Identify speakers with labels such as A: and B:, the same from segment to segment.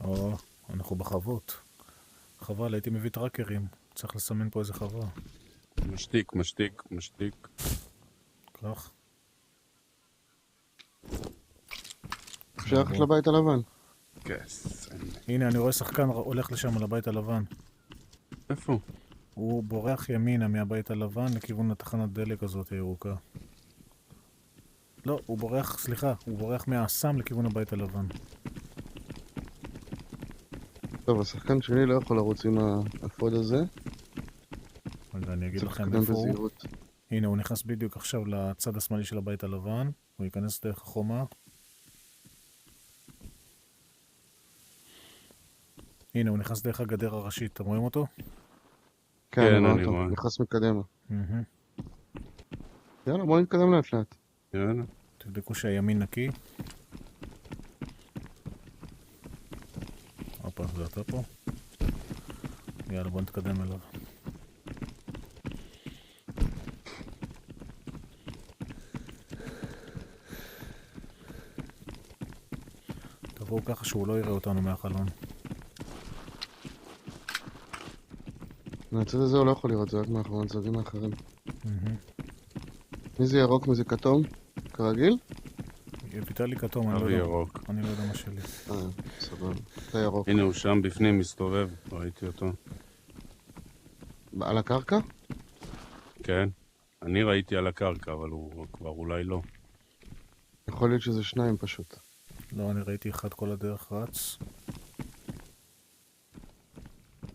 A: או, אנחנו בחוות. חבל, הייתי מביא טראקרים. צריך לסמן פה איזה חווה.
B: משתיק.
A: כך.
C: אפשר ללכת לבית הלבן.
B: כס.
A: הנה, אני רואה שחקן הולך לשם, לבית הלבן.
B: איפה?
A: הוא בורח ימינה מהבית הלבן לכיוון התחנת דלק הזאת הירוקה. לא, הוא בורח מהאסם לכיוון הבית הלבן.
C: טוב, השחקן שלי לא יכול לרוץ עם האפוד הזה.
A: רגע, אני אגיד
C: צריך
A: לכם
C: להתקדם
A: איפה הוא.
C: בזהירות.
A: הנה, הוא נכנס בדיוק עכשיו לצד השמאלי של הבית הלבן. הוא ייכנס דרך החומה. הנה, הוא נכנס דרך הגדר הראשית. אתם רואים אותו?
C: כן, אני רואה אותו. נכנס מקדימה. יאללה, בוא נתקדם לאט לאט.
B: יאללה.
A: תבדקו שהימין נקי. הופה, זה אתה פה. יאללה, בוא נתקדם אליו. תבואו ככה שהוא לא יראה אותנו מהחלון.
C: מהצד הזה הוא לא יכול לראות, זה רק מאחורי הצדדים האחרים. מי זה ירוק, מי זה כתום? כרגיל?
A: ויטלי כתום, אני לא
B: אבי
A: יודע.
B: ירוק.
A: אני לא יודע מה שלי.
C: סבבה. אתה ירוק.
B: הנה הוא שם בפנים מסתובב, ראיתי אותו.
C: על הקרקע?
B: כן. אני ראיתי על הקרקע, אבל הוא כבר אולי לא.
C: יכול להיות שזה שניים פשוט.
A: לא, אני ראיתי אחד כל הדרך רץ.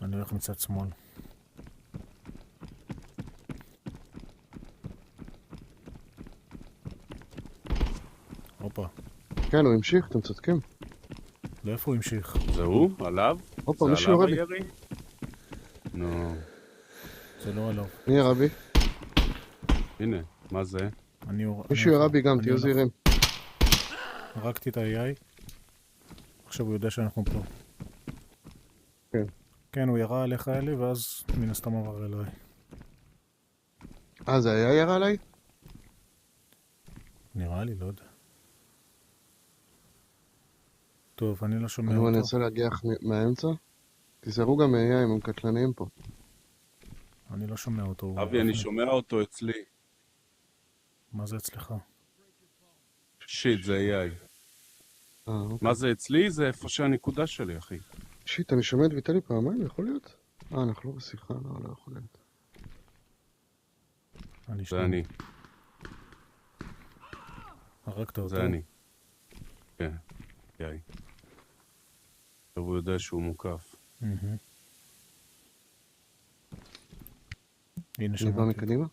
A: אני הולך מצד שמאל. הופה.
C: כן, הוא המשיך, אתם צודקים.
A: לאיפה הוא המשיך?
B: זה הוא? עליו?
C: הופה,
B: זה
C: מישהו
B: עליו
C: יורה לי.
B: הירי? נו.
A: זה לא עליו.
C: מי ירה בי?
B: הנה, מה זה?
C: מישהו ירה בי גם, תהיו זהירים.
A: הרגתי את ה-AI. עכשיו הוא יודע שאנחנו פה.
C: כן.
A: כן, הוא ירה עליך אלי, ואז מן הסתם עבר אליי.
C: זה היה ירה עליי?
A: נראה לי, לא יודע. טוב, אני לא שומע
C: אני
A: אותו.
C: אנסה להגיח מהאמצע. תיזהרו גם מה-AI, הם קטלניים פה.
A: אני לא שומע אותו.
B: אבי, אני שומע אותו אצלי.
A: מה זה אצלך?
B: שיט, זה AI.
C: אוקיי.
B: מה זה אצלי? זה איפה שהנקודה שלי, אחי.
C: שיט, אני שומע את ויטלי פעמיים, יכול להיות? אנחנו לא בשיחה, לא יכול להיות.
B: זה אני.
A: הרגת אותו.
B: זה אני. כן, AI. עכשיו הוא יודע שהוא מוקף.
A: הנה
C: אני בא
A: שמעתי.
C: מקדימה?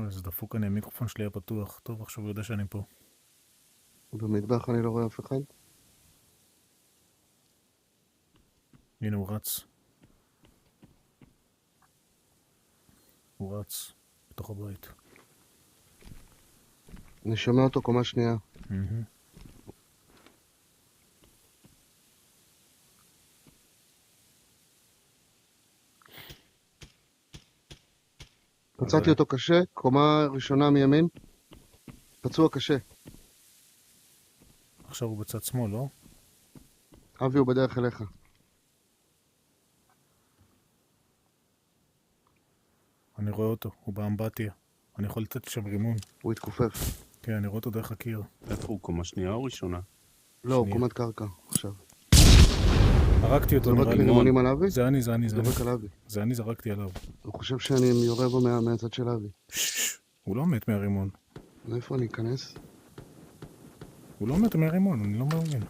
A: זה דפוק, המיקרופון שלי היה פתוח. טוב, עכשיו הוא יודע שאני פה.
C: במטבח אני לא רואה אף אחד.
A: הנה הוא רץ. הוא רץ בתוך הבית.
C: אני שומע אותו קומה שנייה. מצאתי אותו קשה, קומה ראשונה מימין. פצוע קשה.
A: עכשיו הוא בצד שמאל, לא?
C: אבי הוא בדרך אליך.
A: אני רואה אותו, הוא באמבטיה. אני יכול לתת שם רימון.
C: הוא התכופף.
A: כן, אני רואה אותו דרך הקיר.
B: איפה הוא? קומה שנייה או ראשונה?
C: לא, הוא קומת קרקע, עכשיו.
A: הרגתי אותו,
C: זרק
A: נראה
C: לי
A: לי.
C: רימונים על אבי?
A: זה אני.
C: זרק על אבי.
A: זה אני זרקתי עליו.
C: הוא חושב שאני יורה בו מהצד של אבי.
A: הוא לא מת מהרימון.
C: מאיפה אני אכנס?
A: הוא לא מת מהרימון, אני לא מאמין.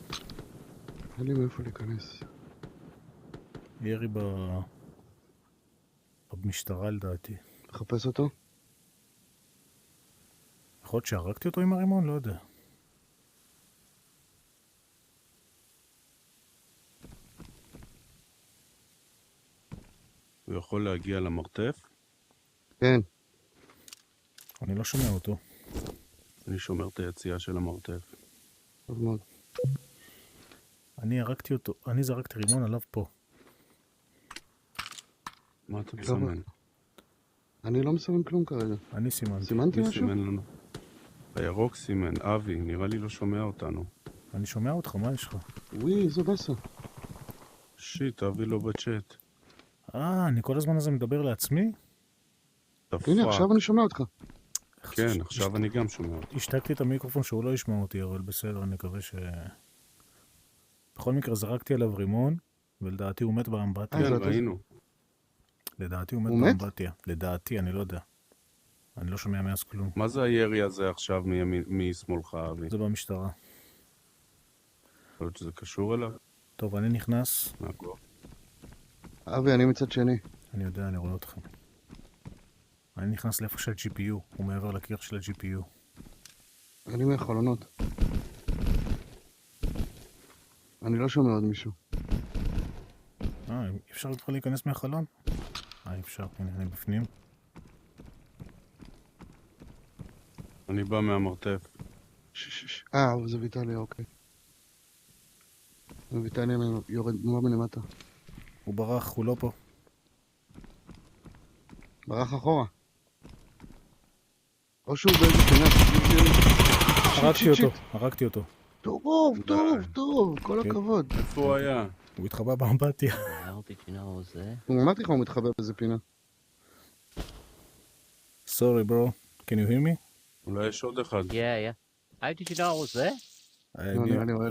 C: אין לי מאיפה להיכנס.
A: ירי במשטרה לדעתי.
C: לחפש אותו?
A: יכול להיות שהרגתי אותו עם הרימון? לא יודע.
B: הוא יכול להגיע למרתף?
C: כן.
A: אני לא שומע אותו.
B: אני שומר את היציאה של המרתף.
C: טוב מאוד.
A: אני הרגתי אותו, אני זרקתי רימון עליו פה.
B: מה אתה מסמן?
C: אני לא מסמן כלום כרגע.
A: אני סימנתי.
C: סימנתי
B: מי
C: משהו?
B: סימן לנו? הירוק סימן, אבי, נראה לי לא שומע אותנו.
A: אני שומע אותך, מה יש לך?
C: וואי, איזה באסה.
B: שיט, תביא לו בצ'אט.
A: אני כל הזמן הזה מדבר לעצמי?
C: הנה, עכשיו אני שומע אותך.
B: כן, עכשיו אני גם שומע אותך.
A: השתקתי את המיקרופון שהוא לא ישמע אותי, אבל בסדר, אני מקווה בכל מקרה זרקתי עליו רימון, ולדעתי הוא מת באמבטיה.
B: כן, ראינו.
A: לדעתי הוא מת
C: הוא מת?
A: באמבטיה. לדעתי, אני לא יודע. אני לא שומע מאז כלום.
B: מה זה הירי הזה עכשיו משמאלך, אבי?
A: זה במשטרה.
B: יכול להיות שזה קשור אליו?
A: טוב, אני נכנס.
B: מהגוף.
C: אבי, אני מצד שני.
A: אני יודע, אני רואה אתכם. אני נכנס לאיפה של GPU, הוא מעבר לקיר של ה-GPU.
C: אני מהחלונות. אני לא שומע עוד מישהו.
A: אפשר כבר להיכנס מהחלון? אפשר, הנה, אני בפנים.
B: אני בא מהמרתף.
C: זה ויטליה, אוקיי. ויטליה יורד תנועה מלמטה.
A: הוא ברח, הוא לא פה.
C: ברח אחורה. או שהוא באיזה פינה.
A: הרגתי אותו.
C: טוב, כל הכבוד.
B: איפה הוא היה?
A: הוא התחבא באמבטיה.
C: הוא אמרתי לך, הוא מתחבא באיזה פינה.
A: Sorry, bro. Can you hear me?
B: אולי יש עוד אחד.
D: Yeah. How did you know I was there?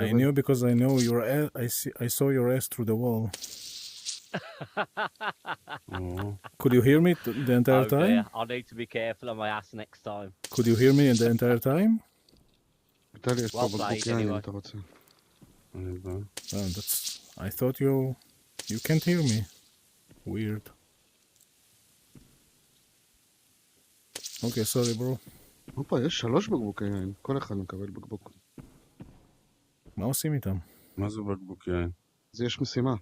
A: I knew because I know your ass. I saw your ass through the wall. Could you hear me the entire time?
D: Dear. I'll need to be careful on my ass next time.
A: Could you hear me the entire time?
C: ויטליה, יש פה
D: Well
C: בקבוק
D: played,
C: יין אם
D: anyway.
C: אתה רוצה.
B: אני בא.
A: I thought you can't hear me. Weird. Okay, sorry, bro.
C: הופה, יש 3 בקבוקי יין. כל אחד מקבל בקבוק.
A: מה עושים איתם?
B: מה זה בקבוק יין?
C: אז יש משימה.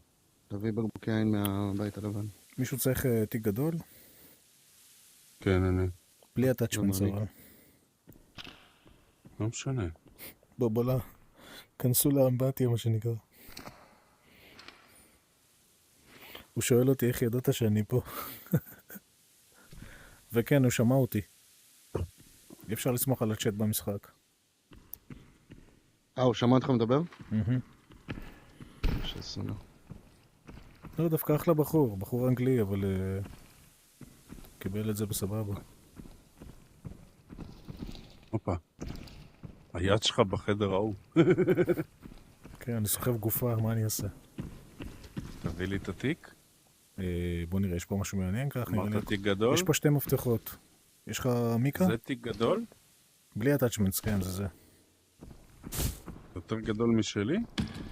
C: להביא בקבוקי יין מהבית הלבן.
A: מישהו צריך תיק גדול?
B: כן, אני.
A: בלי הטאצ'מנט
C: אני.
A: אבל.
B: לא משנה.
A: בוא, כנסו לאמבטיה, מה שנקרא. הוא שואל אותי איך ידעת שאני פה. וכן, הוא שמע אותי. אי אפשר לסמוך על הצ'אט במשחק.
C: הוא שמע אותך מדבר?
A: מהמם.
C: שסונה.
A: לא, דווקא אחלה בחור אנגלי, אבל קיבל את זה בסבבה.
B: הופה. היד שלך בחדר ההוא.
A: כן, אני סוחב גופה, מה אני אעשה?
B: תביא לי את התיק.
A: בוא נראה, יש פה משהו מעניין ככה.
B: אמרת תיק גדול?
A: יש פה 2 מפתחות. יש לך מיקה?
B: זה תיק גדול?
A: בלי הטאצ'מנטס, כן, זה.
B: יותר גדול משלי?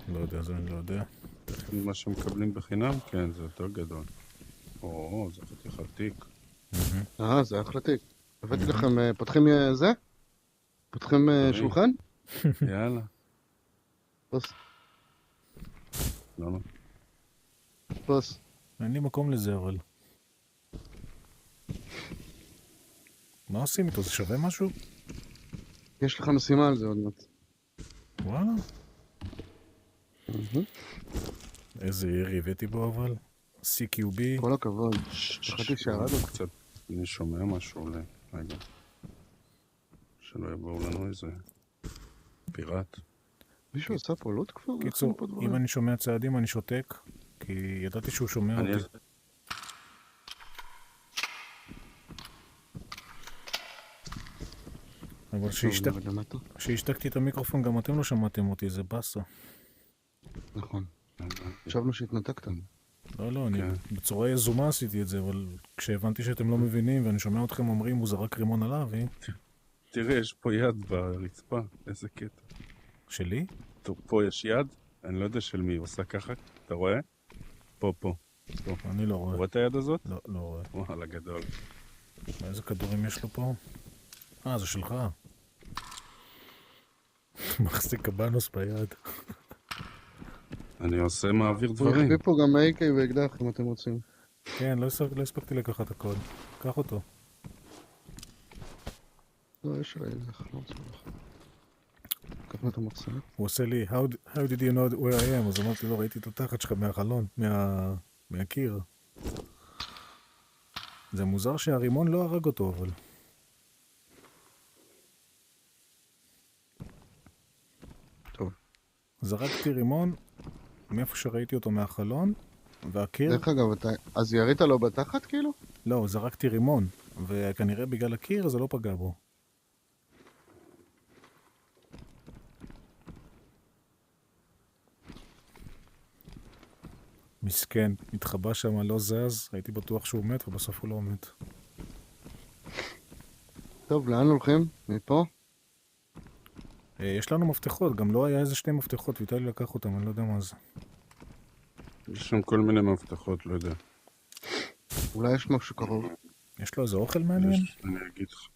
A: לא יודע, זה אני לא יודע.
B: מה שמקבלים בחינם? כן, זה יותר גדול. זה חתיכת תיק.
C: זה אחלה תיק. הבאתי לכם, פותחים זה? פותחים שולחן?
B: יאללה.
C: פוס.
B: למה?
C: פוס.
A: אין לי מקום לזה, אבל... מה עושים איתו? זה שווה משהו?
C: יש לך משימה על זה עוד מעט.
A: וואלה. איזה ירי הבאתי בו אבל. CQB.
C: כל הכבוד. חשבתי שהרד אותך.
B: קצת, אני שומע משהו רגע. שלא יבואו לנו איזה פיראט.
C: מישהו עשה פה לוט כבר?
A: קיצור, אם אני שומע צעדים אני שותק, כי ידעתי שהוא שומע אותי. אבל כשהשתקתי את המיקרופון גם אתם לא שמעתם אותי, זה באסה.
C: נכון. חשבנו שהתנתקת.
A: לא, אני בצורה יזומה עשיתי את זה, אבל כשהבנתי שאתם לא מבינים ואני שומע אתכם אומרים הוא זרק רימון עליו,
B: תראה, יש פה יד ברצפה, איזה קטע.
A: שלי?
B: טוב, פה יש יד, אני לא יודע של מי, הוא עושה ככה, אתה רואה? פה.
A: אני לא רואה.
B: רואה את היד הזאת?
A: לא רואה.
B: וואלה, גדול.
A: איזה כדורים יש לו פה? זה שלך. מחזיק קבנוס ביד.
B: אני עושה מעביר
C: הוא
B: דברים.
C: החביא פה גם AK ואקדח אם אתם רוצים.
A: כן, לא הספקתי לקחת הכל. קח אותו.
C: לא, יש לי אקדח, לא רוצה לך. קחנו את המחסנית.
A: הוא עושה לי, how did you know where I am? אז אמרתי לו, ראיתי את התחת שלך מהחלון, מהקיר. זה מוזר שהרימון לא הרג אותו, אבל...
C: טוב.
A: זרקתי רימון מאיפה שראיתי אותו מהחלון, והקיר...
C: דרך אגב, אז ירית לו בתחת כאילו?
A: לא, זרקתי רימון, וכנראה בגלל הקיר זה לא פגע בו. מסכן, התחבא שם, לא זז, הייתי בטוח שהוא מת, ובסוף הוא לא מת.
C: טוב, לאן הולכים? מפה?
A: יש לנו מפתחות, גם לא היה איזה 2 מפתחות, ויטלי לקח אותם, אני לא יודע מה זה.
B: יש שם כל מיני מפתחות, לא יודע.
C: אולי יש משהו קרוב.
A: יש לו איזה אוכל מעניין?
B: אני אגיד לך.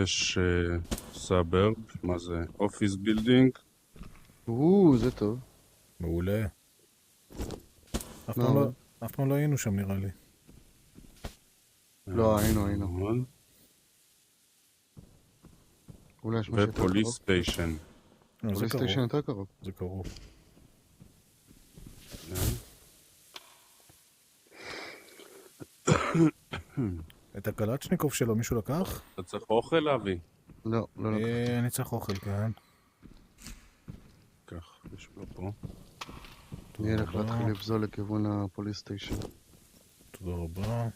B: יש סאברב, מה זה? אופיס בילדינג.
C: זה טוב.
A: מעולה.
C: מה?
A: אף פעם לא היינו שם נראה לי.
C: לא, היינו.
B: נכון.
C: אולי יש משהו יותר קרוב.
B: ופוליס סטיישן.
A: לא, זה
C: פוליס
A: קרוב,
C: סטיישן יותר קרוב.
A: זה קרוב. את הקלצ'ניקוב שלו מישהו לקח?
B: אתה צריך אוכל, אבי?
C: לא לקח.
A: אני צריך אוכל, כן.
B: כך, יש לו פה.
C: אני אלך להתחיל לבזול לכיוון הפוליס סטיישן.
A: תודה רבה.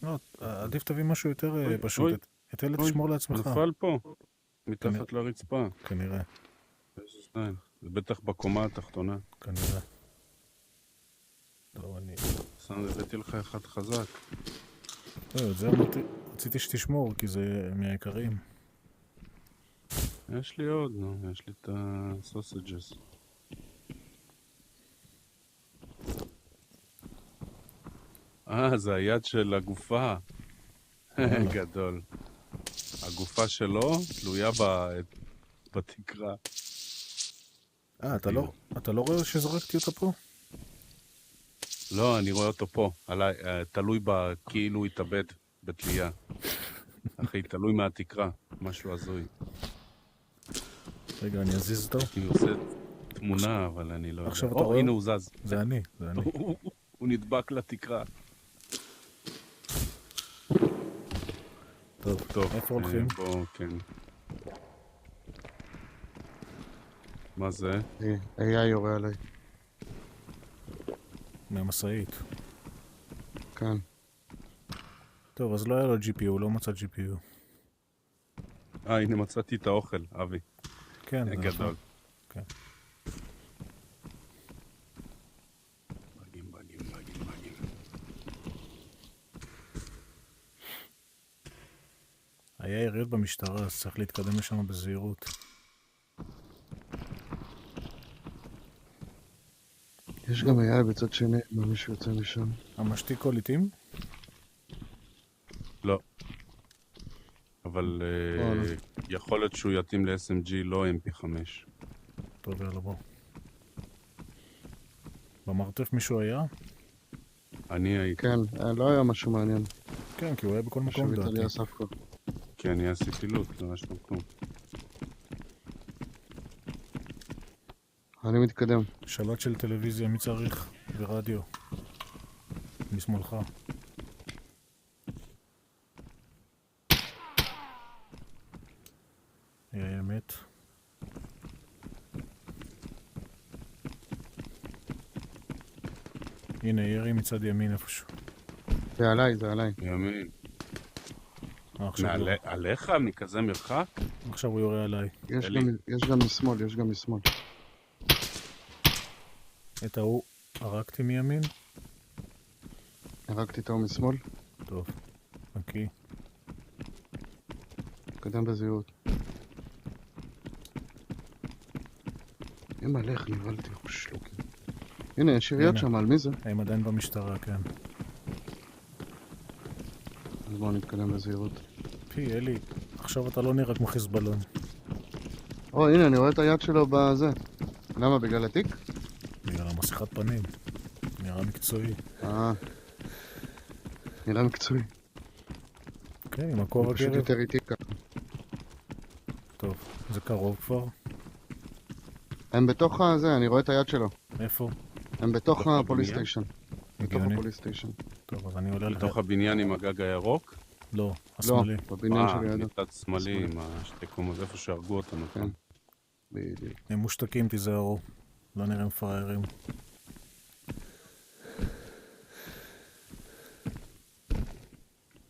A: לא, עדיף תביא משהו יותר פשוט.
B: אוי.
A: את אלה תשמור לעצמך.
B: נפל פה, מתחת לרצפה.
A: כנראה,
B: איזה שניים. זה בטח בקומה התחתונה.
A: כנראה. לא, אני...
B: הבאתי לך אחד חזק.
A: לא, את זה רציתי שתשמור, כי זה מהיקרים.
B: יש לי עוד, נו, יש לי את הסוסג'ס. זה היד של הגופה. גדול. הגופה שלו תלויה בתקרה.
A: אתה לא רואה שזרקתי אותה פה?
B: לא, אני רואה אותו פה. תלוי כאילו הוא התאבד בתלייה. אחי, תלוי מהתקרה. משהו הזוי.
A: רגע, אני אזיז אותו.
B: אני עושה תמונה, אבל אני לא יודע.
A: עכשיו אתה רואה?
B: הנה הוא זז.
A: זה אני.
B: הוא נדבק לתקרה.
A: טוב, איפה הולכים?
B: בוא, כן. מה זה?
C: AI יורה עליי.
A: מהמשאית.
C: כאן.
A: טוב, אז לא היה לו GPU, הוא לא מצא GPU.
B: הנה מצאתי את האוכל, אבי.
A: כן, זה
B: גדול.
A: נכון. כן.
B: בגים.
A: היה יריות במשטרה, אז צריך להתקדם לשם בזהירות.
C: יש גם AI בצד שני, מה מישהו יוצא משם.
A: המשתיק קוליטים?
B: לא. אבל יכול להיות שהוא יתאים ל-SMG, לא MP5.
A: טוב, יאללה בוא. במרתף מישהו היה?
B: אני הייתי.
C: כן, לא היה משהו מעניין.
A: כן, כי הוא היה בכל מקום
C: שווית
A: דעתי.
C: לי אסף פה.
B: כי אני עשיתי לוט, לא יש לו כלום.
C: אני מתקדם.
A: שלט של טלוויזיה, מי צריך? ורדיו. משמאלך. האמת. הנה, ירי מצד ימין איפשהו.
C: זה עליי.
B: ימין.
A: עכשיו
B: עליך? מכזה מרחק?
A: הוא יורה עליי.
C: יש גם משמאל.
A: את ההוא הרגתי מימין?
C: הרגתי את ההוא משמאל.
A: טוב. נקי.
C: קדם בזהירות. אמא, לך, נבלתי שלוקים. הנה, יש יריות שם, על מי זה?
A: הם עדיין במשטרה, כן.
C: אז בואו נתקדם בזהירות.
A: אלי, עכשיו אתה לא נראה כמו חיזבאללון.
C: הנה, אני רואה את היד שלו בזה. למה, בגלל התיק?
A: בגלל המסכת פנים. נראה מקצועי.
C: נראה מקצועי.
A: כן, עם הכובע
C: פשוט
A: גרב.
C: יותר איטי ככה.
A: טוב, זה קרוב כבר.
C: הם בתוך הזה, אני רואה את היד שלו.
A: איפה?
C: הם בתוך הפוליס
B: הבניין?
C: סטיישן. בתוך
A: הגיוני.
C: הפוליס סטיישן.
A: טוב, אז אני עולה
B: לתוך הבניין עם הגג הירוק?
A: לא,
C: לא,
A: השמאלי.
C: בבניין שלידו.
B: מצד שמאלי עם השתי קומות, איפה שהרגו אותנו.
C: כן. בדיוק.
A: הם מושתקים, תיזהרו. לא נראים פראיירים.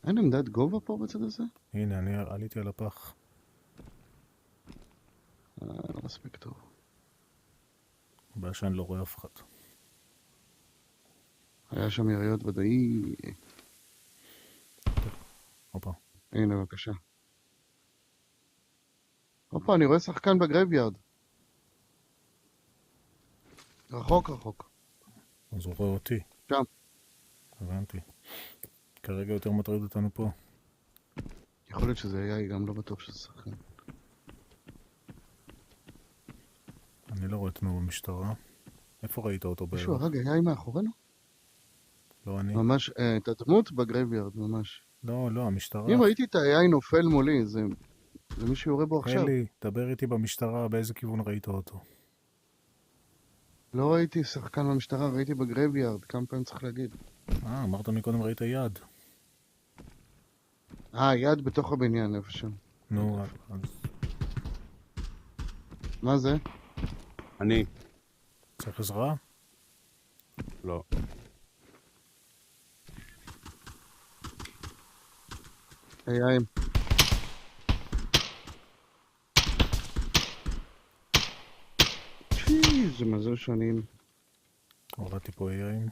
C: אין עמדת גובה פה בצד הזה?
A: הנה, אני עליתי על הפח.
C: לא מספיק טוב.
A: הבעיה שאני לא רואה אף אחד.
C: היה שם יריות ודאי.
A: הופה.
C: הנה, בבקשה. הופה, אני רואה שחקן בגרייביארד. רחוק רחוק.
A: אז הוא רואה אותי.
C: שם.
A: הבנתי. כרגע יותר מטריד אותנו פה.
C: יכול להיות שזה היה, גם לא בטוח שזה שחקן.
A: אני לא רואה את נו במשטרה. איפה ראית אותו בערך?
C: מישהו הרג היה מאחורינו?
A: לא אני.
C: ממש, את הדמות בגרייביארד, ממש.
A: לא, המשטרה.
C: אם ראיתי את ה-AI נופל מולי, זה מישהו יורה בו עכשיו.
A: אלי, דבר איתי במשטרה, באיזה כיוון ראית אותו?
C: לא ראיתי שחקן במשטרה, ראיתי בגרייביארד, כמה פעמים צריך להגיד.
A: אמרת מקודם ראית יד.
C: יד בתוך הבניין, איפה שם.
A: נו, אז
C: מה זה?
B: אני.
A: צריך עזרה?
B: לא.
C: AI. זה מזל שנים.
A: הורדתי פה AI.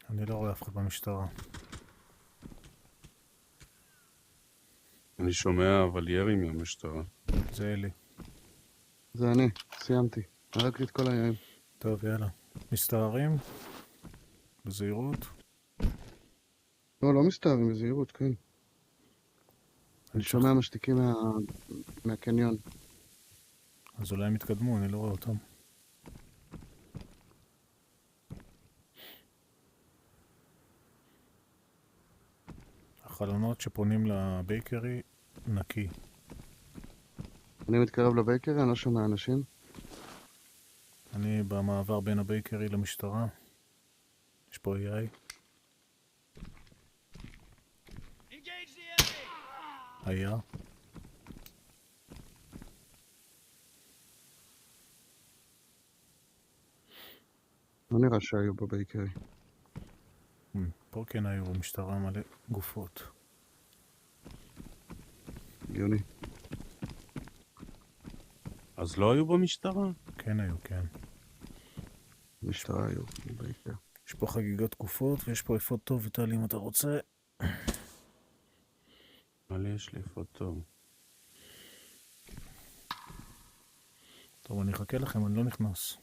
A: אני לא רואה אף אחד במשטרה.
B: אני שומע אבל ירי מהמשטרה.
A: זה אלי.
C: זה אני, סיימתי. הרגתי את כל ה-AI.
A: טוב, יאללה. מסתערים? בזהירות?
C: לא מסתערים, בזהירות, כן. אני שומע משתיקים מהקניון.
A: אז אולי הם יתקדמו, אני לא רואה אותם. החלונות שפונים לבייקרי נקי.
C: אני מתקרב לבייקרי, אני לא שומע אנשים.
A: אני במעבר בין הבייקרי למשטרה. יש פה AI. היה.
C: לא נראה שהיו בבייקרי.
A: פה כן היו במשטרה מלא גופות.
C: הגיוני.
B: אז לא היו במשטרה?
A: כן היו, כן.
C: משטרה היו בבייקרי.
A: יש פה חגיגת גופות ויש פה אפוד טוב, ויטלי, אם אתה רוצה.
B: מלא יש לי פוטו.
A: טוב, אני אחכה לכם, אני לא נכנס.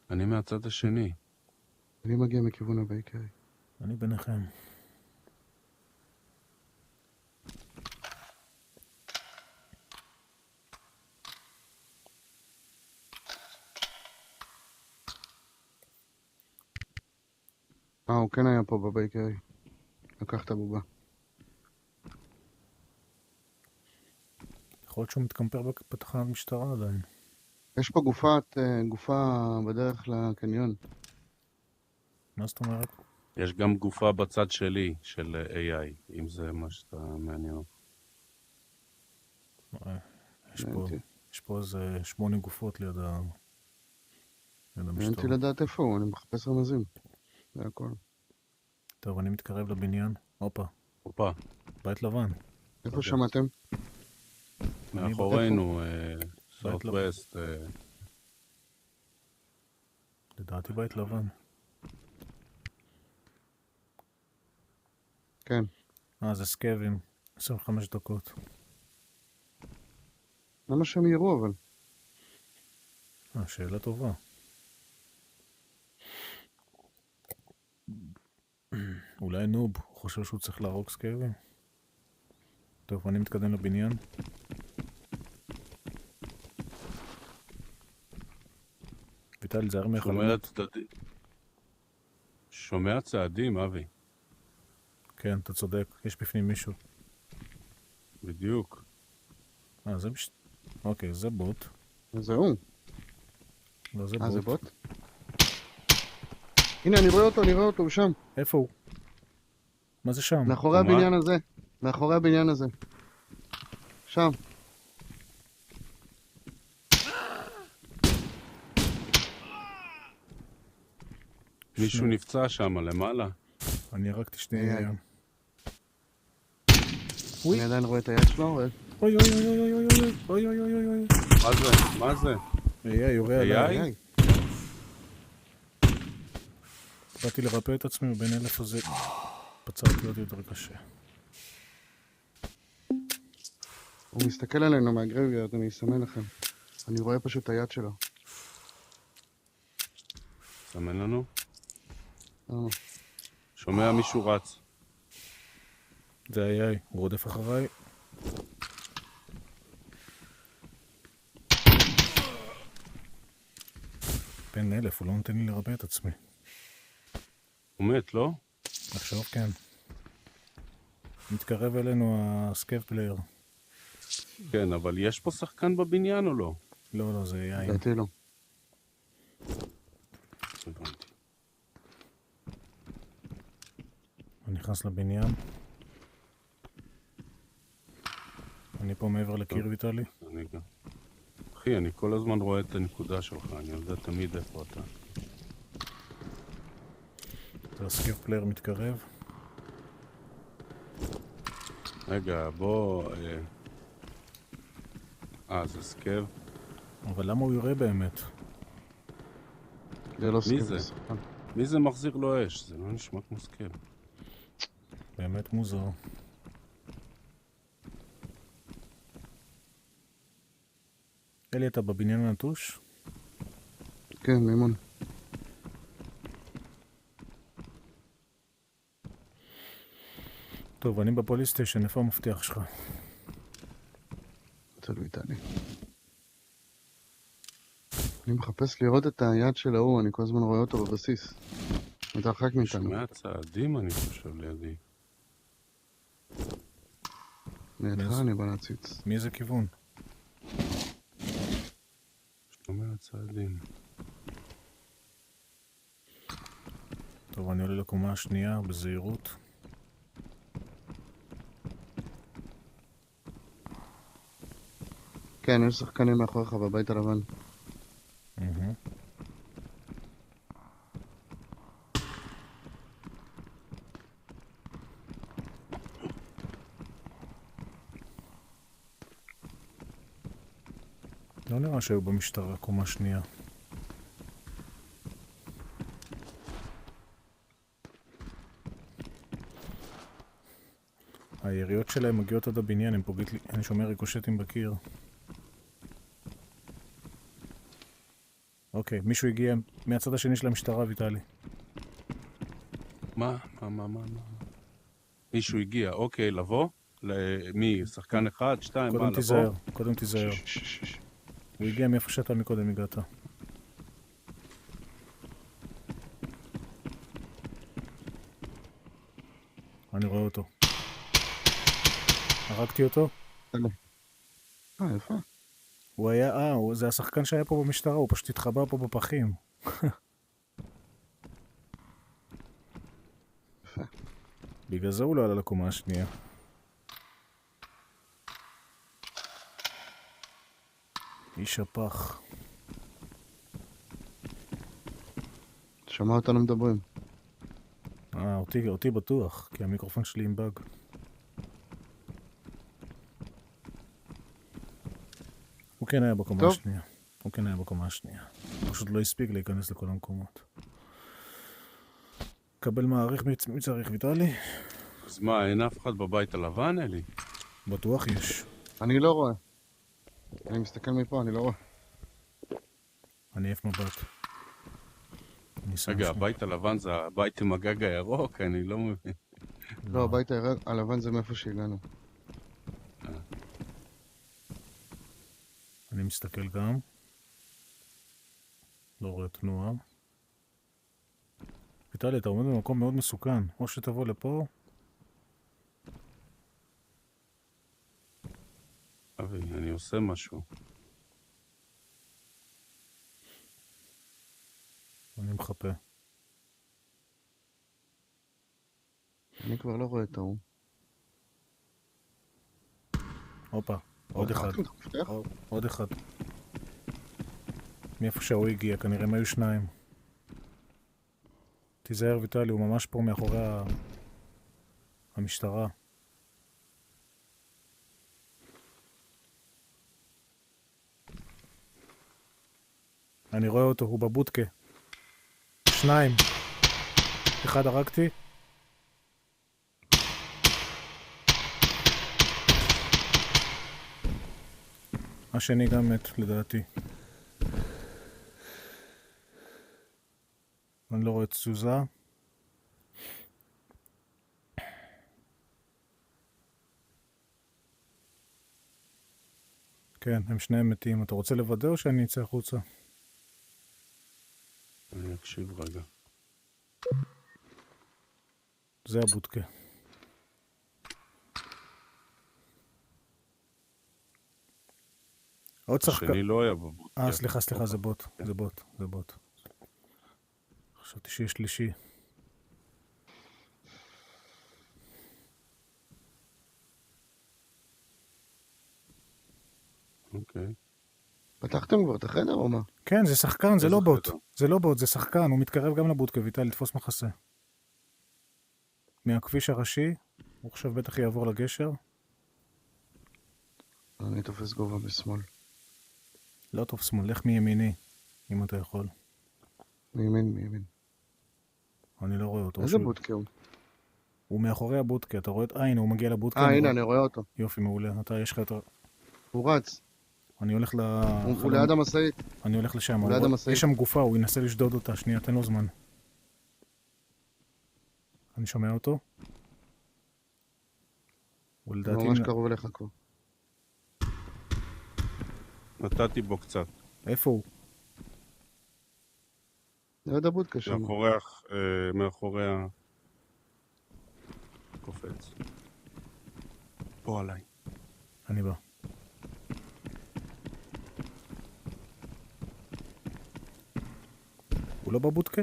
B: אני מהצד השני.
C: אני מגיע מכיוון הבייקרי.
A: אני ביניכם.
C: הוא כן היה פה בבייקרי. לקח את הבובה.
A: יכול להיות שהוא מתקמפר בתחנת משטרה עדיין.
C: יש פה גופה בדרך לקניון.
A: מה זאת אומרת?
B: יש גם גופה בצד שלי, של AI, אם זה מה שאתה מעניין.
A: יש פה איזה 8 גופות ליד
C: מעניין אותי
A: המשטרה.
C: לדעת איפה הוא, אני מחפש רמזים. זה הכל.
A: טוב, אני מתקרב לבניין. הופה,
B: הופה,
A: בית לבן.
C: איפה שמעתם?
B: מאחורינו, סאוט ווסט.
A: לדעתי בית לבן.
C: כן.
A: זה סקבים. 25 דקות.
C: למה שהם יראו אבל?
A: שאלה טובה. אולי נוב, הוא חושב שהוא צריך להרוג סקבים? טוב, אני מתקדם לבניין. ויטל, זה הרמי החלונות.
B: שומע צעדים, אבי.
A: כן, אתה צודק, יש בפנים מישהו.
B: בדיוק.
A: אוקיי, זה בוט.
C: זהו.
A: לא, זה
C: זה
A: בוט.
C: בוט? הנה, אני רואה אותו, הוא שם.
A: איפה הוא? מה זה שם?
C: מאחורי
B: מה?
C: הבניין הזה. מאחורי הבניין הזה. שם.
B: מישהו נפצע שם למעלה.
A: אני הרגתי שני...
C: איי.
A: אוי.
C: אני עדיין רואה את היד שלו,
A: אוי אוי אוי אוי אוי אוי אוי אוי אוי אוי.
B: מה זה? מה זה?
A: יורה
B: איי?
A: עליי. באתי לרפא את עצמי ובין אלף הזה פצעתי עוד יותר קשה.
C: הוא מסתכל עלינו מהגרייביירד, אני אסמן לכם. אני רואה פשוט את היד שלו.
B: סמן לנו?
C: אה.
B: שומע מישהו רץ.
A: זה איי, הוא רודף אחריי. בין אלף, הוא לא נותן לי לרפא את עצמי.
B: הוא מת, לא?
A: עכשיו כן. מתקרב אלינו הסקייב פלייר.
B: כן, אבל יש פה שחקן בבניין או לא?
A: לא, לא, זה יין.
C: לדעתי לא.
B: הבנתי.
A: אני נכנס לבניין. אני פה מעבר לקיר ויטלי.
B: אני גם. אחי, אני כל הזמן רואה את הנקודה שלך, אני יודע תמיד איפה אתה.
A: זה הסקייב פלייר מתקרב.
B: רגע, בוא... זה סקב.
A: אבל למה הוא יורה באמת?
C: זה לא סקייב.
B: זה? מי זה מחזיר לו אש? זה לא נשמע כמו סקב.
A: באמת מוזר. אלי, אתה בבניין הנטוש?
C: כן, מימון.
A: טוב, אני בפוליסטיישן, איפה המפתח שלך?
C: תלוי איתני. אני מחפש לראות את היד של ההוא, אני כל הזמן רואה אותו בבסיס. מתרחק מאיתנו.
B: שומע צעדים, אני חושב, לידי.
C: לידך אני בא להציץ.
A: מאיזה כיוון?
B: שומע צעדים.
A: טוב, אני עולה לקומה השנייה בזהירות.
C: כן, יש שחקנים מאחוריך בבית הלבן.
A: לא נראה שהיו במשטרה קומה שנייה. היריות שלהם מגיעות עד הבניין, הם פוגעים לי, אני שומע ריקושטים בקיר. אוקיי, מישהו הגיע מהצד השני של המשטרה, ויטלי.
B: מה? מישהו הגיע, אוקיי, לבוא? מי? שחקן אחד? שתיים? מה,
A: קודם תיזהר,
B: לבוא?
A: קודם תיזהר. הוא הגיע מאיפה שאתה מקודם הגעת. אני רואה אותו. הרגתי אותו?
C: יפה.
A: הוא היה, זה השחקן שהיה פה במשטרה, הוא פשוט התחבא פה בפחים.
C: יפה.
A: בגלל זה הוא לא עלה לקומה השנייה. איש הפח.
C: שמע אותנו מדברים.
A: אותי בטוח, כי המיקרופון שלי עם באג. הוא כן היה בקומה השנייה. הוא כן היה בקומה השנייה. הוא פשוט לא הספיק להיכנס לכל המקומות. קבל מעריך מי צריך, ויטלי?
B: אז מה, אין אף אחד בבית הלבן, אלי?
A: בטוח יש.
C: אני לא רואה. אני מסתכל מפה, אני לא רואה.
A: אני אף מבט.
B: רגע, הבית הלבן זה הבית עם הגג הירוק? אני לא מבין.
C: לא, הבית הלבן זה מאיפה שהגענו.
A: אני מסתכל גם. לא רואה תנועה. ויטלי, אתה עומד במקום מאוד מסוכן. או שתבוא לפה.
B: אבי, אני עושה משהו.
A: מחפה.
C: אני כבר לא רואה את ההוא.
A: הופה, עוד אחד.
C: לקחתם את המפתח?
A: עוד אחד. מאיפה שההוא הגיע, כנראה הם היו שניים. תיזהר ויטלי, הוא ממש פה מאחורי המשטרה. אני רואה אותו, הוא בבודקה. שניים. אחד הרגתי. השני גם מת, לדעתי. אני לא רואה תזוזה. כן, הם שניהם מתים. אתה רוצה לוודא או שאני אצא החוצה?
B: אני אקשיב רגע.
A: זה הבודקה. עוד שחקן.
B: השני לא היה בבודקה.
A: סליחה, זה בוט. זה בוט. חשבתי שיש שלישי.
B: אוקיי.
C: פתחתם כבר את החדר או מה?
A: כן, זה שחקן, זה לא
B: איזה
A: בוט.
B: חדר?
A: זה לא בוט, זה שחקן. הוא מתקרב גם לבודקה, ויטל, לתפוס מחסה. מהכביש הראשי, הוא עכשיו בטח יעבור לגשר.
C: אני תופס גובה בשמאל.
A: לא טוב שמאל, לך מימיני, אם אתה יכול.
C: מימין.
A: אני לא רואה אותו.
C: איזה בודקה הוא?
A: הוא מאחורי הבודקה, אתה רואה? הנה, הוא מגיע לבודקה.
C: הנה, אני רואה אותו.
A: יופי, מעולה. יש לך את...
C: הוא רץ.
A: אני הולך
C: הוא ליד המשאית.
A: אני הולך לשם.
C: ליד המשאית.
A: יש שם גופה, הוא ינסה לשדוד אותה. שנייה, תן לו זמן. אני שומע אותו. הוא לדעתי...
C: ממש קרוב אליך כבר.
B: נתתי בו קצת.
A: איפה הוא?
C: ליד הבודקה שם.
B: מאחורי ה... קופץ. פה עליי.
A: אני בא. הוא לא בבודקה?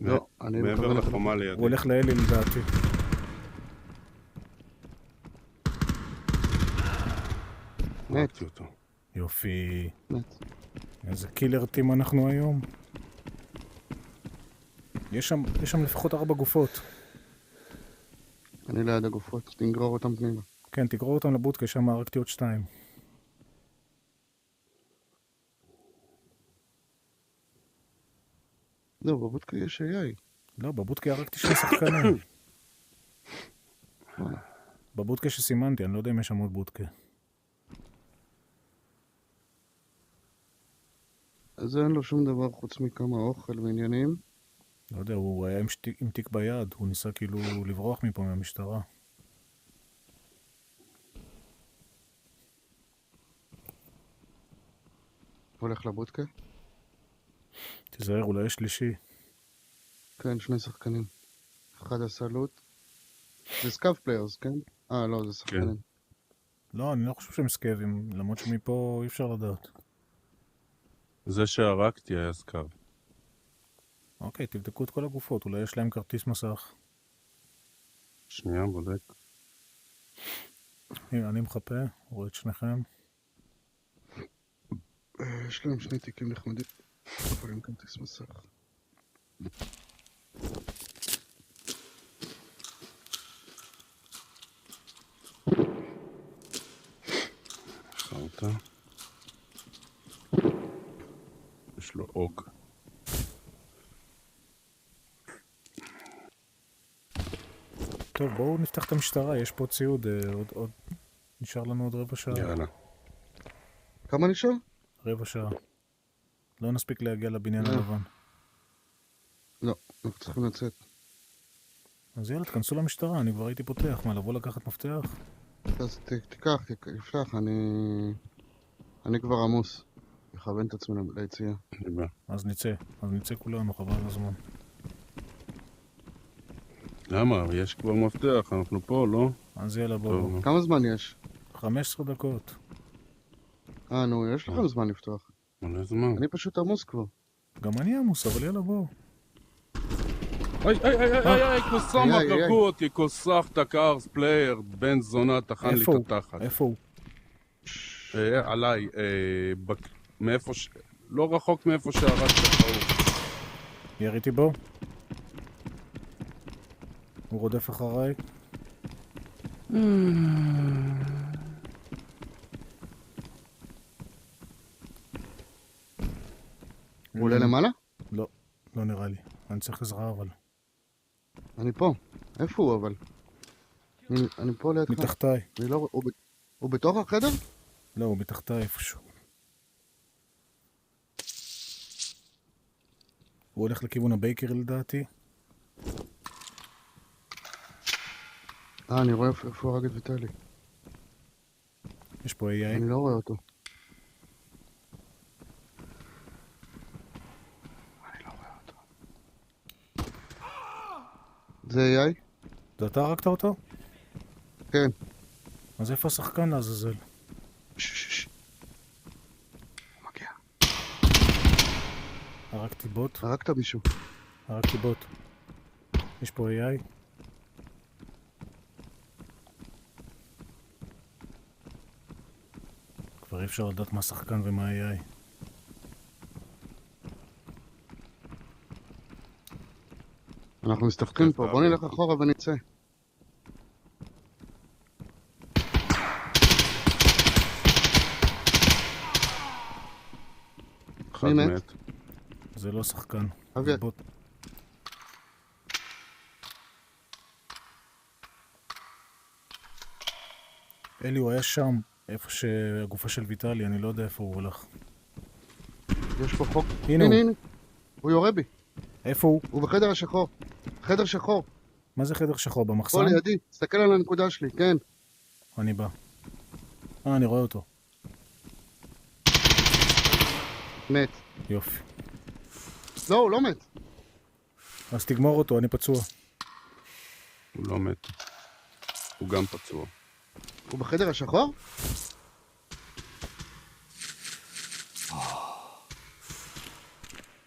C: לא, אני
B: מעבר
C: מכוון
B: לחומה לידי.
A: הוא הולך לאלי לדעתי.
B: ראיתי אותו.
A: יופי.
C: מת.
A: איזה קילר טים אנחנו היום. יש שם לפחות 4 גופות.
C: אני ליד הגופות, תגרור אותם פנימה.
A: כן, תגרור אותם לבודקה, שם הרגתי עוד 2.
C: לא, בבודקה יש AI.
A: לא, בבודקה הרגתי 2 שחקנים. בבודקה שסימנתי, אני לא יודע אם יש שם עוד בודקה.
C: אז אין לו שום דבר חוץ מכמה אוכל ועניינים.
A: לא יודע, הוא היה עם תיק ביד, הוא ניסה כאילו לברוח מפה מהמשטרה.
C: הולך לבודקה?
A: תיזהר, אולי יש שלישי.
C: כן, 2 שחקנים. אחד עשה לוט. זה סקאף פליירס, כן? לא, זה שחקנים.
A: לא, אני לא חושב שהם סקאבים, למרות שמפה אי אפשר לדעת.
B: זה שהרגתי היה סקאב.
A: אוקיי, תבדקו את כל הגופות, אולי יש להם כרטיס מסך.
B: שנייה, בודק.
A: הנה, אני מחפה, רואה את שניכם.
C: יש להם 2 תיקים נחמדים. יכולים כרטיס מסך.
B: חרטה. יש לו אוג.
A: טוב, בואו נפתח את המשטרה, יש פה ציוד, עוד... נשאר לנו עוד 15 שעה.
B: יאללה.
C: כמה נשאר?
A: 15 שעה. לא נספיק להגיע לבניין הלבן.
C: לא, אנחנו צריכים לצאת.
A: אז יאללה, תכנסו למשטרה, אני כבר הייתי פותח. מה, לבוא לקחת מפתח?
C: אז תיקח, תפתח, אני כבר עמוס. אכוון את עצמי ליציאה.
A: אז נצא כולנו, חבל על הזמן.
B: למה? יש כבר מפתח, אנחנו פה, לא?
A: אז יאללה, בואו.
C: כמה זמן יש?
A: 15 דקות.
C: נו, יש לכם זמן לפתוח.
B: מלא זמן.
C: אני פשוט עמוס כבר.
A: גם אני עמוס, אבל יאללה בואו.
B: היי, קוסאמה,
C: איי, איי.
B: קרקו אותי, קוסח, תקרס, פלייר, בן זונה, טחן לי
A: איפה הוא?
B: את התחת.
A: איפה הוא?
B: עליי, מאיפה לא רחוק מאיפה שהרסת את ההוא.
A: יריתי בו? הוא רודף אחריי?
C: הוא עולה למעלה?
A: לא, לא נראה לי. אני צריך עזרה אבל.
C: אני פה. איפה הוא אבל? אני פה לידך.
A: מתחתיי.
C: אני לא... הוא בתוך החדר?
A: לא, הוא מתחתיי איפשהו. הוא הולך לכיוון הבייקר לדעתי.
C: אני רואה איפה הוא הרג את ויטלי.
A: יש פה AI.
C: אני לא רואה אותו. אני לא רואה אותו. זה AI?
A: זה אתה הרגת אותו?
C: כן.
A: אז איפה השחקן לעזאזל?
C: ששש. הוא מגיע.
A: הרגתי בוט?
C: הרגת מישהו.
A: הרגתי בוט. יש פה AI? כבר אי אפשר לדעת מה שחקן ומה AI.
C: אנחנו מסתפקים פה, בוא נלך אחורה ונצא.
B: אחד
C: מי מת?
B: מת.
A: זה לא שחקן.
C: אבי,
A: זה בוט. אלי, הוא היה שם, איפה שהגופה של ויטלי, אני לא יודע איפה הוא הולך.
C: יש פה חוק.
A: הנה הוא.
C: הנה. הוא יורה בי.
A: איפה הוא?
C: הוא בחדר השחור. חדר שחור.
A: מה זה חדר שחור? במחסן?
C: פה לידי. תסתכל על הנקודה שלי, כן.
A: אני בא. אני רואה אותו.
C: מת.
A: יופי.
C: לא, הוא לא מת.
A: אז תגמור אותו, אני פצוע.
B: הוא לא מת. הוא גם פצוע.
C: הוא בחדר השחור?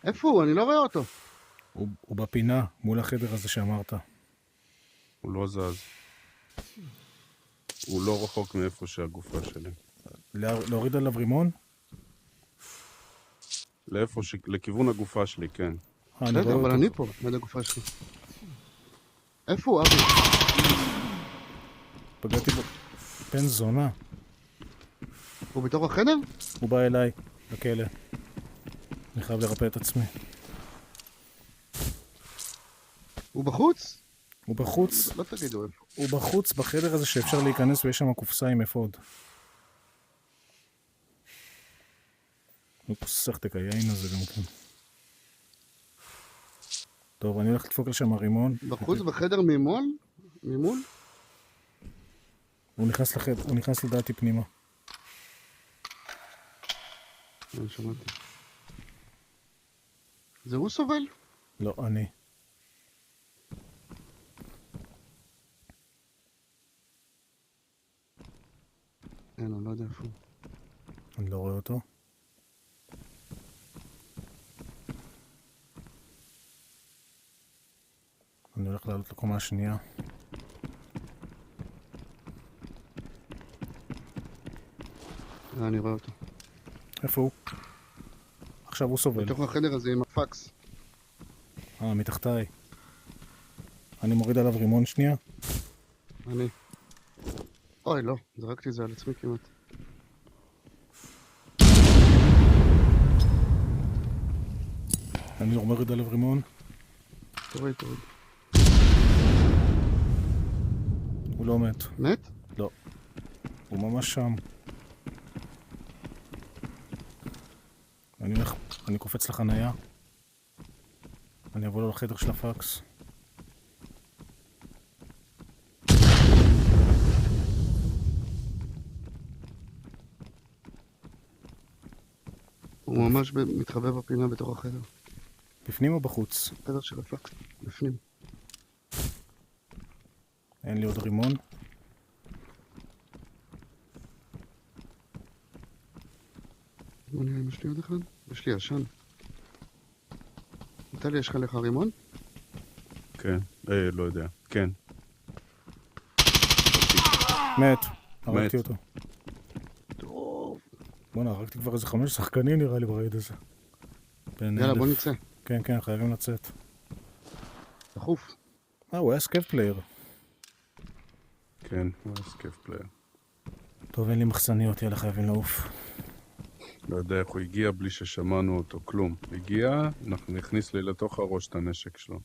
C: איפה הוא? אני לא רואה אותו.
A: הוא בפינה, מול החדר הזה שאמרת.
B: הוא לא זז. הוא לא רחוק מאיפה שהגופה שלי.
A: להוריד עליו רימון?
B: לכיוון הגופה שלי, כן.
A: אני
C: בסדר,
A: רואה
C: אבל
A: אותו.
C: אני פה, ליד הגופה שלי. איפה הוא, אבי?
A: פגעתי בו. בן זונה.
C: הוא בתוך החדר?
A: הוא בא אליי, לכלא. אני חייב לרפא את עצמי.
C: הוא בחוץ?
A: הוא בחוץ,
C: לא תגידו איפה.
A: הוא בחוץ בחדר הזה שאפשר להיכנס ויש שם קופסה עם אפוד. הוא פוסח את היין הזה גם כן. טוב, אני הולך לדפוק על שם הרימון.
C: בחוץ בחדר ממול? ממול?
A: הוא נכנס לחדר, הוא נכנס לדעתי פנימה.
C: אני שמעתי. זה הוא סובל?
A: לא, אני.
C: אין, אני לא יודע איפה הוא.
A: אני לא רואה אותו. אני הולך לעלות לקומה השנייה.
C: אני רואה אותו.
A: איפה הוא? עכשיו הוא סובל.
C: בתוך החדר הזה עם הפקס.
A: מתחתיי. אני מוריד עליו רימון שנייה.
C: אני. אוי, לא. זרקתי את זה על עצמי כמעט.
A: אני מוריד עליו רימון.
C: תוריד, תוריד.
A: הוא לא מת.
C: מת?
A: לא. הוא ממש שם. אני קופץ לחנייה. אני אבוא לו לחדר של הפקס.
C: הוא ממש מתחבא בפינה בתוך החדר.
A: בפנים או בחוץ?
C: חדר של הפקס. בפנים.
A: אין לי עוד רימון.
C: בוא נראה אם יש לי עוד אחד. יש לי עשן. ויטלי, יש לך רימון?
B: כן, לא יודע. כן.
A: מת. הרגתי
B: מת.
A: אותו.
C: טוב.
A: בוא'נה, הרגתי כבר איזה 5 שחקנים נראה לי ברייד הזה.
C: יאללה, בוא נצא.
A: כן, כן, חייבים לצאת.
C: דחוף.
A: הוא היה סקייב פלייר.
B: כן, הוא היה סקייב פלייר.
A: טוב, אין לי מחסניות, יאללה, חייבים לעוף.
B: לא יודע איך הוא הגיע בלי ששמענו אותו, כלום. הגיע, אנחנו נכניס לי לתוך הראש את הנשק שלו.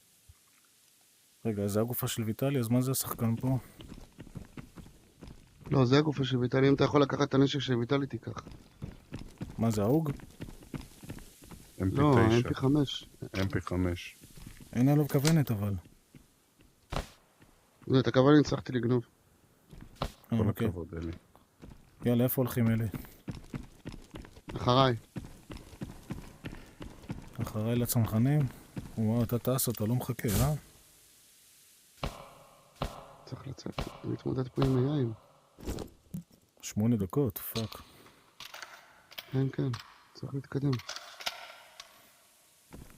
A: רגע, זה הגופה של ויטלי, אז מה זה השחקן פה?
C: לא, זה הגופה של ויטלי. אם אתה יכול לקחת את הנשק של ויטלי, תיקח.
A: מה זה, ההוג?
C: לא,
B: MP9.
C: MP5.
B: MP5.
A: אין עליו כוונת, אבל.
C: זה, את הכוון הצלחתי לגנוב.
B: כל
A: אוקיי.
B: הכבוד, אלי.
A: יאללה, איפה הולכים אלי?
C: אחריי.
A: אחריי לצנחנים? וואו, אתה טס, אתה לא מחכה, אה?
C: צריך לצאת. אני מתמודד פה עם היין.
A: 8 דקות, פאק.
C: כן, כן. צריך להתקדם.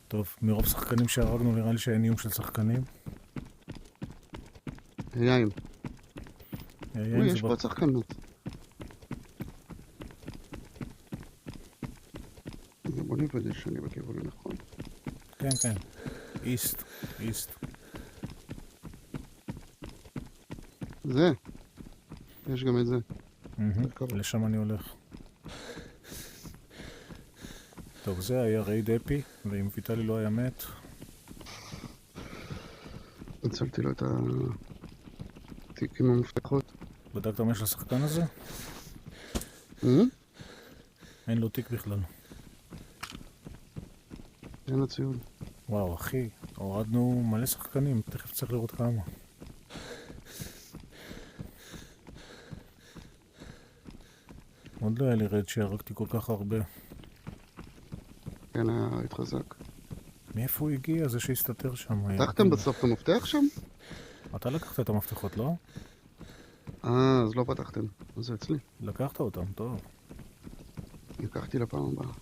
A: טוב, מרוב שחקנים שהרגנו נראה לי שאין איום של שחקנים.
C: היין.
A: יין
C: אוי,
A: זה
C: יש פה עוד שחקן מת. בוא נוודא שאני בכיוון הנכון.
A: כן, כן. איסט, איסט.
C: זה. יש גם את זה. קרוב.
A: לשם אני הולך. טוב, זה היה רייד אפי, ואם ויטלי לא היה מת,
C: הצלתי לו את התיק עם המפתחות.
A: בדקת מה יש לשחקן הזה? אין לו תיק בכלל.
C: אין לו ציוד.
A: וואו, אחי, הורדנו מלא שחקנים, תכף צריך לראות כמה. עוד לא היה לי רד שהרגתי כל כך הרבה.
C: כן, היה התחזק.
A: מאיפה הוא הגיע? זה שהסתתר שם.
C: פתחתם בסוף את המפתח שם?
A: אתה לקחת את המפתחות, לא?
C: אז לא פתחתם. אז זה אצלי.
A: לקחת אותם, טוב.
C: לקחתי לפעם הבאה.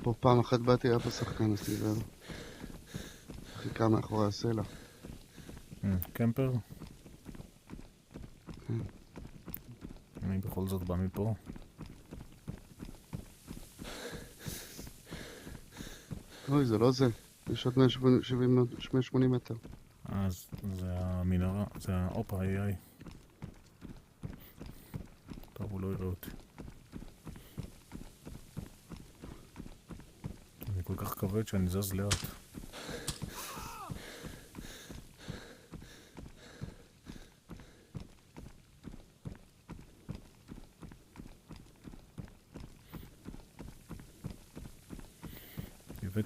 C: פה פעם אחת באתי, היה פה שחקן, אז תיזהר. חיכה מאחורי הסלע.
A: קמפר?
C: כן.
A: אני בכל זאת בא מפה.
C: אוי, זה לא זה. יש עוד 180 מטר.
A: אז זה המנהרה, זה האופה, איי. טוב, הוא לא יראה אותי. אני כל כך כבד שאני זז לאט.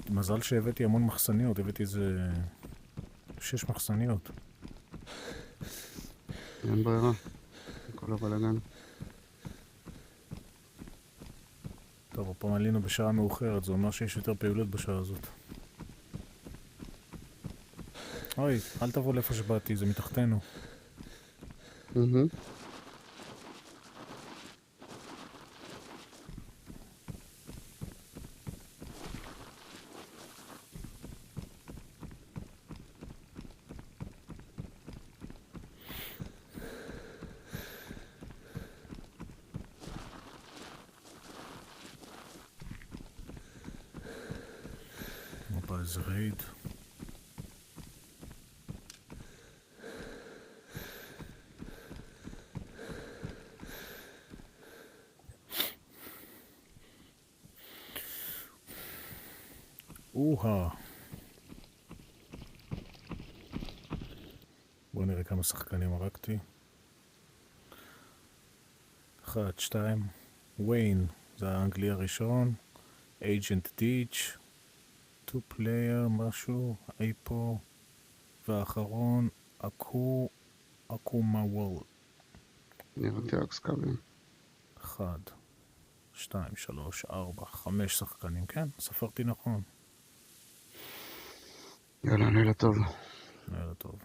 A: מזל שהבאתי המון מחסניות, הבאתי איזה 6 מחסניות.
C: אין ברירה. כל הבלגן.
A: טוב, הפעם עלינו בשעה מאוחרת, זה אומר שיש יותר פעילות בשעה הזאת. אוי, אל תבוא לאיפה שבאתי, זה מתחתנו. הופה, איזה רייד. אוהה. בואו נראה כמה שחקנים הרגתי. 1, 2. ויין, זה האנגלי הראשון. אייג'נט דיץ'. 2 פלייר, משהו. איפה. והאחרון, אקומאוול.
C: נראיתי רק סקאבים.
A: 1, 2, 3, 4, 5 שחקנים, כן? ספרתי נכון.
C: יאללה, לילה טוב.
A: לילה טוב.